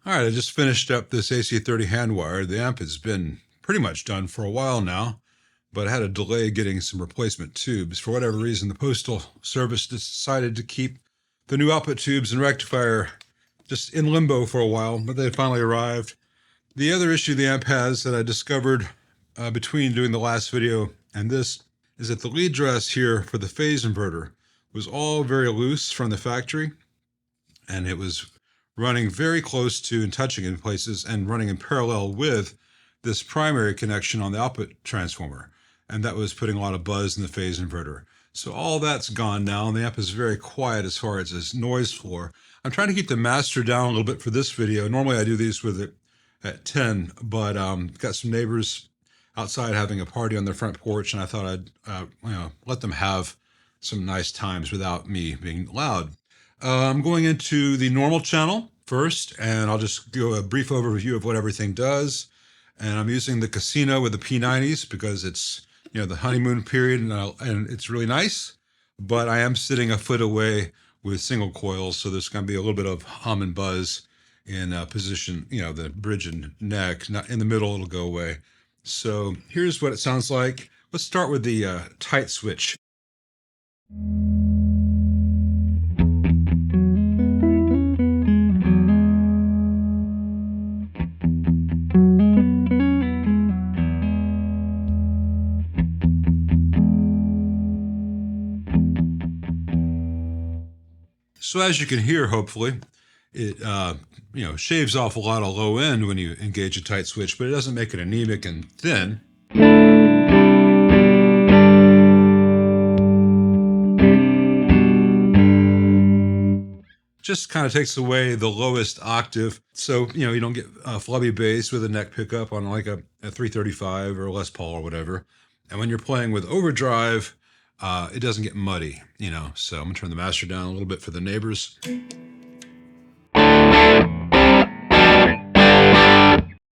All right, I just finished up this AC30 Handwired. The amp has been pretty much done for a while now, but I had a delay getting some replacement tubes. For whatever reason, the Postal Service decided to keep the new output tubes and rectifier just in limbo for a while, but they finally arrived. The other issue the amp has that I discovered between doing the last video and this is that the lead dress here for the phase inverter was all very loose from the factory, and it was running very close to and touching in places and running in parallel with this primary connection on the output transformer. And that was putting a lot of buzz in the phase inverter. So all that's gone now, and the amp is very quiet as far as its noise floor. I'm trying to keep the master down a little bit for this video. Normally I do these with it at 10, but got some neighbors outside having a party on their front porch, and I thought I'd let them have some nice times without me being loud. I'm going into the normal channel first, and I'll just do a brief overview of what everything does. And I'm using the Casino with the P90s because it's, the honeymoon period, and it's really nice. But I am sitting a foot away with single coils, so there's going to be a little bit of hum and buzz in position, the bridge and neck. Not in the middle, it'll go away. So here's what it sounds like. Let's start with the tight switch. So as you can hear, hopefully, it shaves off a lot of low end when you engage a tight switch, but it doesn't make it anemic and thin. Just kind of takes away the lowest octave, so you don't get a flubby bass with a neck pickup on like a 335 or a Les Paul or whatever. And when you're playing with overdrive, it doesn't get muddy, so I'm gonna turn the master down a little bit for the neighbors.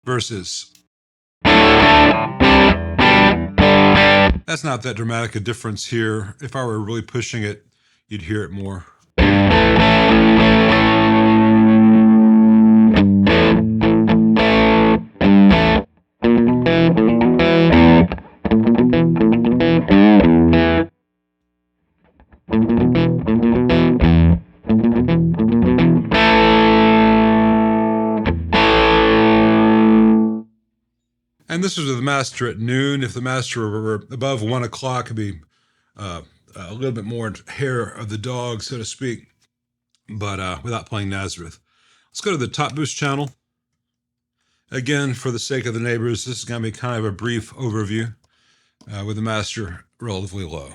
Versus. That's not that dramatic a difference here. If I were really pushing it, you'd hear it more. And this is with the master at noon. If the master were above 1 o'clock, it'd be a little bit more hair of the dog, so to speak, but without playing Nazareth. Let's go to the top boost channel. Again, for the sake of the neighbors, this is going to be kind of a brief overview with the master relatively low.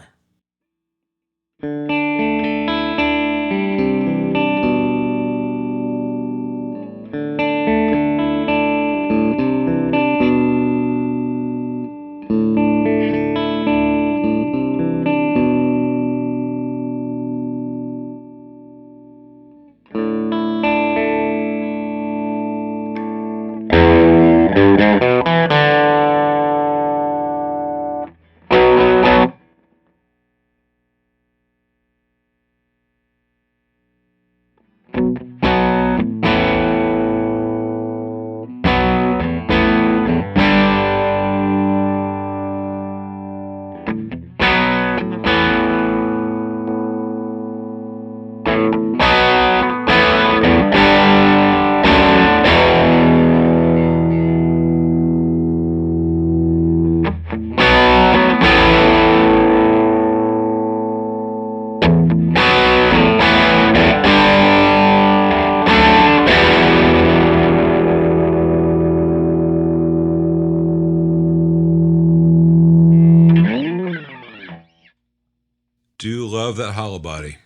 Do love that hollow body.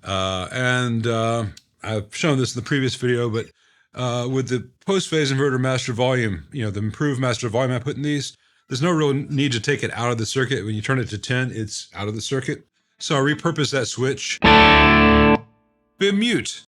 And I've shown this in the previous video, but with the post-phase inverter master volume, the improved master volume I put in these, there's no real need to take it out of the circuit. When you turn it to 10, it's out of the circuit. So I repurposed that switch. Been mute.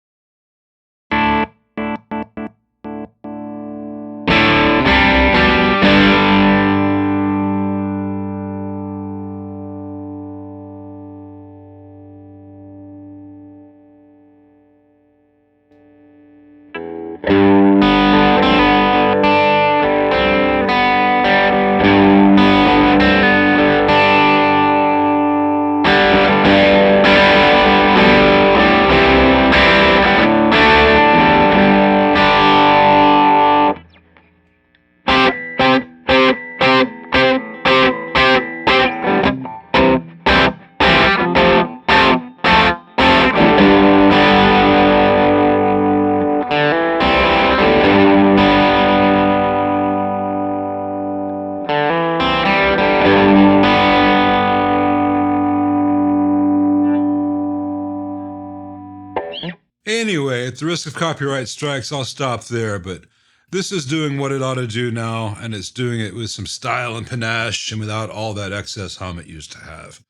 at the risk of copyright strikes, I'll stop there, but this is doing what it ought to do now, and it's doing it with some style and panache and without all that excess hum it used to have.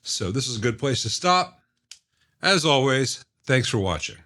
So this is a good place to stop. As always, thanks for watching.